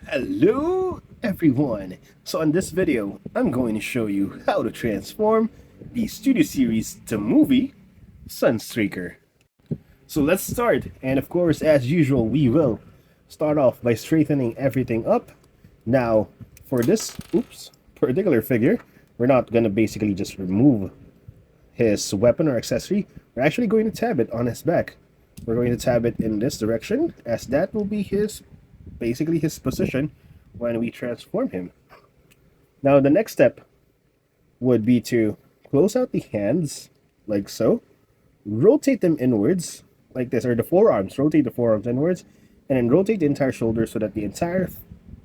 Hello everyone! So in this video, I'm going to show you how to transform the Studio Series to movie Sunstreaker. So let's start, and of course as usual we will start off by straightening everything up. Now for this particular figure, we're not going to basically just remove his weapon or accessory. We're actually going to tab it on his back. We're going to tab it in this direction, as that will be basically his position when we transform him. Now the next step would be to close out the hands like so, rotate them inwards like this, or the forearms, rotate the forearms inwards, and then rotate the entire shoulder so that the entire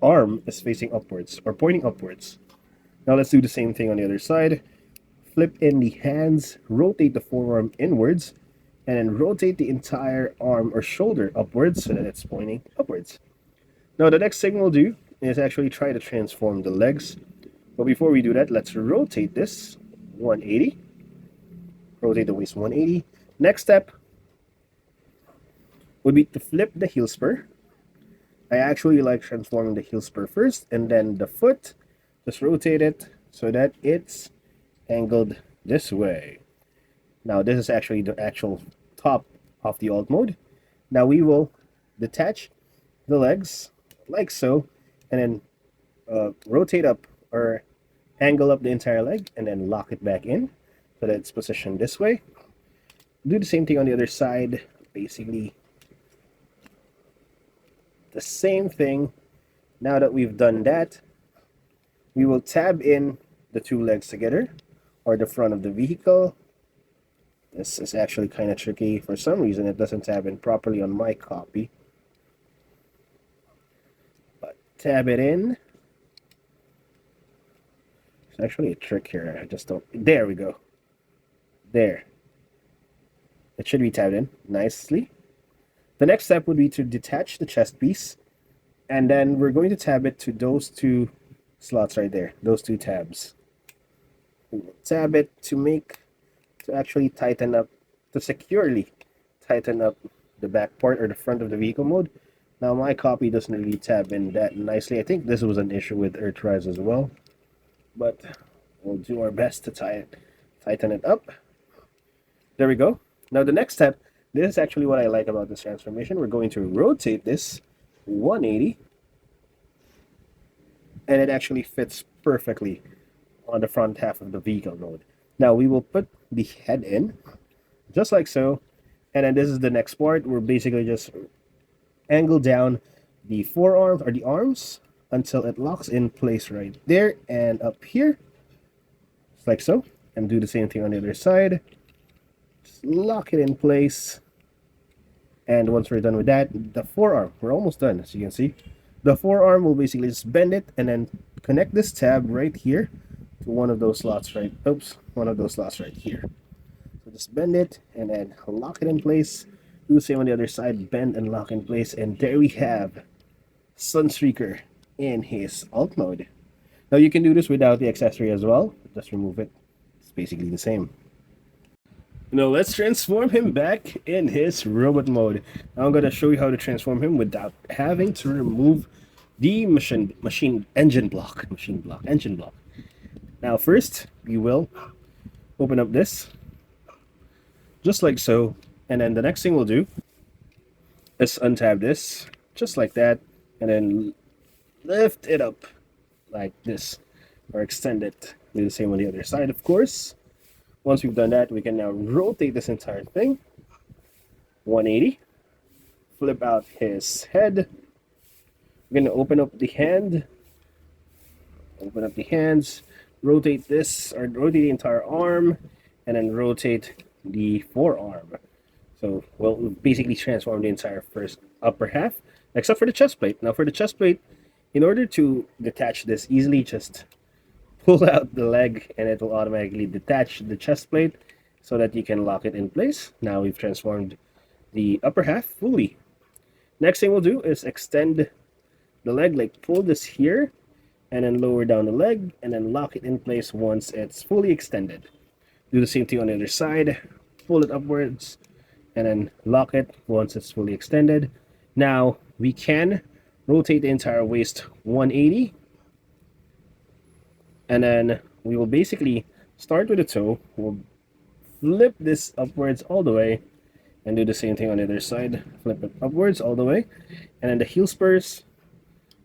arm is facing upwards or pointing upwards. Now let's do the same thing on the other side. Flip in the hands, rotate the forearm inwards, and then rotate the entire arm or shoulder upwards so that it's pointing upwards. Now the next thing we'll do is actually try to transform the legs. But before we do that, let's rotate this 180. Rotate the waist 180. Next step would be to flip the heel spur. I actually like transforming the heel spur first, and then the foot, just rotate it so that it's angled this way. Now this is actually the actual top of the alt mode. Now we will detach the legs like so, and then rotate up or angle up the entire leg, and then lock it back in so that it's positioned this way. Do the same thing on the other side, basically the same thing. Now that we've done that, we will tab in the two legs together, or the front of the vehicle. This is actually kind of tricky. For some reason it doesn't tab in properly on my copy, but tab it in. It's actually a trick here. I just don't. There we go. There. It should be tabbed in nicely. The next step would be to detach the chest piece, and then we're going to tab it to those two slots right there, those two tabs. We will tab it to actually tighten up, to securely tighten up the back part or the front of the vehicle mode. Now my copy doesn't really tab in that nicely. I think this was an issue with Earthrise as well, but we'll do our best to tighten it up. There we go. Now the next step, this is actually what I like about this transformation. We're going to rotate this 180, and it actually fits perfectly on the front half of the vehicle mode. Now we will put the head in, just like so, and then this is the next part. We're basically just angle down the forearms or the arms until it locks in place right there and up here, just like so, and do the same thing on the other side. Just lock it in place, and once we're done with that, the forearm, we're almost done. As you can see, the forearm will basically just bend it and then connect this tab right here to one of those slots right here. So just bend it and then lock it in place. Do the same on the other side, bend and lock in place, and there we have Sunstreaker in his alt mode. Now you can do this without the accessory as well. Just remove it. It's basically the same. Now let's transform him back in his robot mode. Now I'm going to show you how to transform him without having to remove the engine block. Now first, we will open up this, just like so, and then the next thing we'll do is untab this, just like that, and then lift it up like this, or extend it. Do the same on the other side, of course. Once we've done that, we can now rotate this entire thing 180, flip out his head. We're going to open up the hands, rotate this, or rotate the entire arm, and then rotate the forearm. So we'll basically transform the entire first upper half, except for the chest plate. Now for the chest plate, in order to detach this easily, just pull out the leg and it will automatically detach the chest plate so that you can lock it in place. Now we've transformed the upper half fully. Next thing we'll do is extend the leg, like pull this here and then lower down the leg and then lock it in place once it's fully extended. Do the same thing on the other side, pull it upwards and then lock it once it's fully extended. Now we can rotate the entire waist 180, and then we will basically start with the toe. We'll flip this upwards all the way and do the same thing on the other side. Flip it upwards all the way, and then the heel spurs,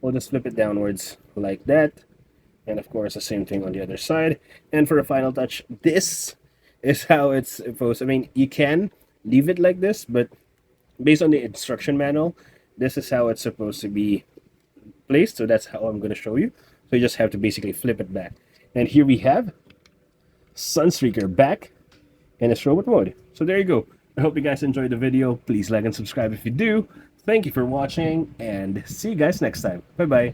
we'll just flip it downwards like that. And of course the same thing on the other side. And for the final touch, this is how it's supposed. I mean, you can leave it like this, but based on the instruction manual, this is how it's supposed to be placed. So that's how I'm going to show you. So you just have to basically flip it back. And here we have Sunstreaker back in its robot mode. So there you go. I hope you guys enjoyed the video. Please like and subscribe if you do. Thank you for watching, and see you guys next time. Bye bye.